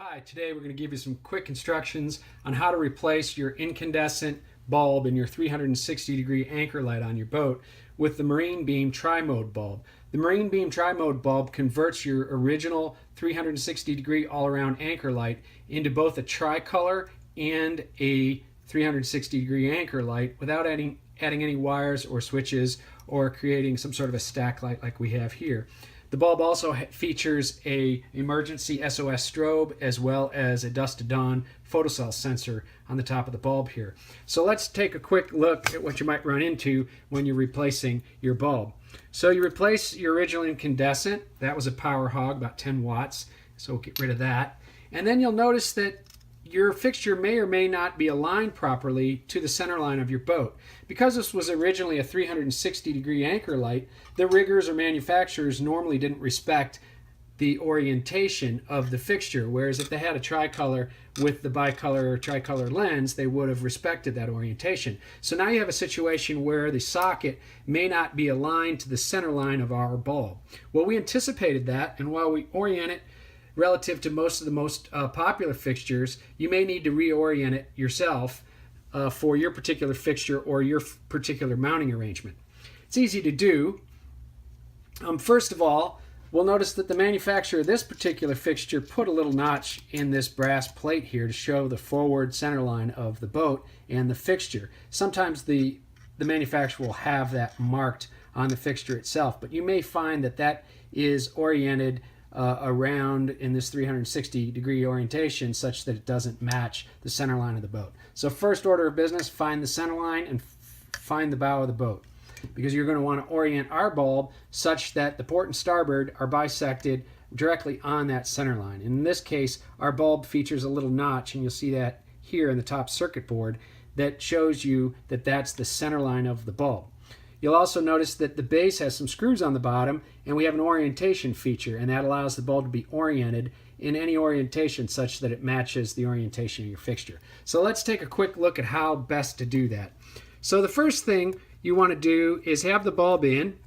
Hi, today we're going to give you some quick instructions on how to replace your incandescent bulb in your 360-degree anchor light on your boat with the Marinebeam tri-mode bulb. The Marinebeam tri-mode bulb converts your original 360-degree all-around anchor light into both a tricolor and a 360-degree anchor light without adding any wires or switches or creating some sort of a stack light like we have here. The bulb also features a emergency SOS strobe as well as a dusk to dawn photocell sensor on the top of the bulb here. So let's take a quick look at what you might run into when you're replacing your bulb. So you replace your original incandescent. That was a power hog, about 10 watts. So we'll get rid of that. And then you'll notice that your fixture may or may not be aligned properly to the center line of your boat. Because this was originally a 360-degree anchor light, the riggers or manufacturers normally didn't respect the orientation of the fixture, whereas if they had a tricolor with the bicolor or tricolor lens, they would have respected that orientation. So now you have a situation where the socket may not be aligned to the center line of our bulb. Well, we anticipated that, and while we orient it relative to most of the most popular fixtures, you may need to reorient it yourself for your particular fixture or your particular mounting arrangement. It's easy to do. First of all, we'll notice that the manufacturer of this particular fixture put a little notch in this brass plate here to show the forward center line of the boat and the fixture. Sometimes the manufacturer will have that marked on the fixture itself, but you may find that that is oriented around in this 360-degree orientation such that it doesn't match the center line of the boat. So first order of business, find the center line and find the bow of the boat, because you're going to want to orient our bulb such that the port and starboard are bisected directly on that center line. In this case, our bulb features a little notch, and you'll see that here in the top circuit board, that shows you that that's the center line of the bulb. You'll also notice that the base has some screws on the bottom, and we have an orientation feature, and that allows the bulb to be oriented in any orientation such that it matches the orientation of your fixture. So let's take a quick look at how best to do that. So the first thing you want to do is have the bulb in,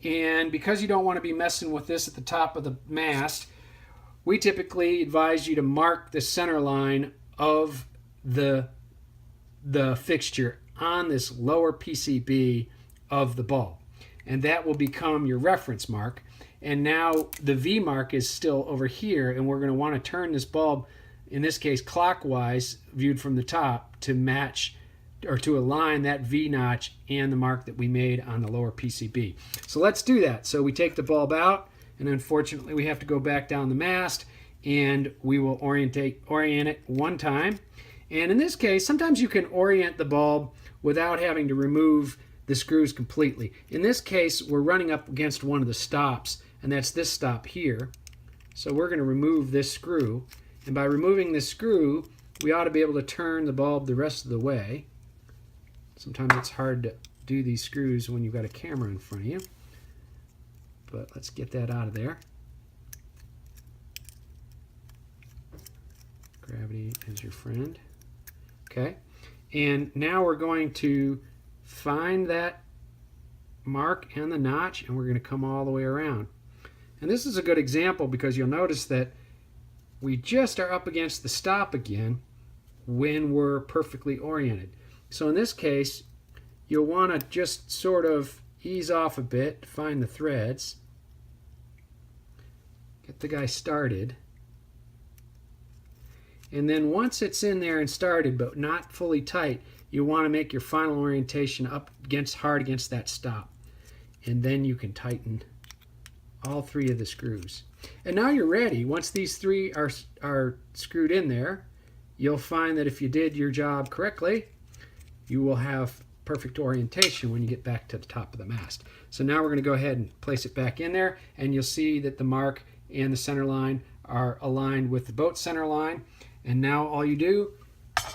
and because you don't want to be messing with this at the top of the mast, we typically advise you to mark the center line of the fixture on this lower PCB of the bulb, and that will become your reference mark. And now the V mark is still over here, and we're going to want to turn this bulb, in this case clockwise viewed from the top, to match or to align that V notch and the mark that we made on the lower PCB. So let's do that. So we take the bulb out, and unfortunately we have to go back down the mast, and we will orient it one time. And in this case, sometimes you can orient the bulb without having to remove the screws completely. In this case, we're running up against one of the stops, and that's this stop here. So we're going to remove this screw, and by removing this screw, we ought to be able to turn the bulb the rest of the way. Sometimes it's hard to do these screws when you've got a camera in front of you, but let's get that out of there. Gravity is your friend. Okay. And now we're going to find that mark and the notch, and we're going to come all the way around. And this is a good example because you'll notice that we just are up against the stop again when we're perfectly oriented. So in this case, you'll want to just sort of ease off a bit to find the threads, get the guy started. And then once it's in there and started, but not fully tight, you want to make your final orientation up hard against that stop. And then you can tighten all three of the screws. And now you're ready. Once these three are screwed in there, you'll find that if you did your job correctly, you will have perfect orientation when you get back to the top of the mast. So now we're going to go ahead and place it back in there, and you'll see that the mark and the center line are aligned with the boat center line. And now all you do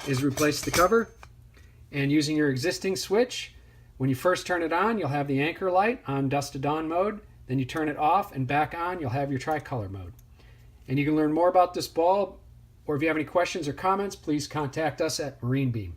is replace the cover, and using your existing switch, when you first turn it on, you'll have the anchor light on dusk to dawn mode. Then you turn it off and back on, you'll have your tricolor mode. And you can learn more about this bulb, or if you have any questions or comments, please contact us at Marinebeam.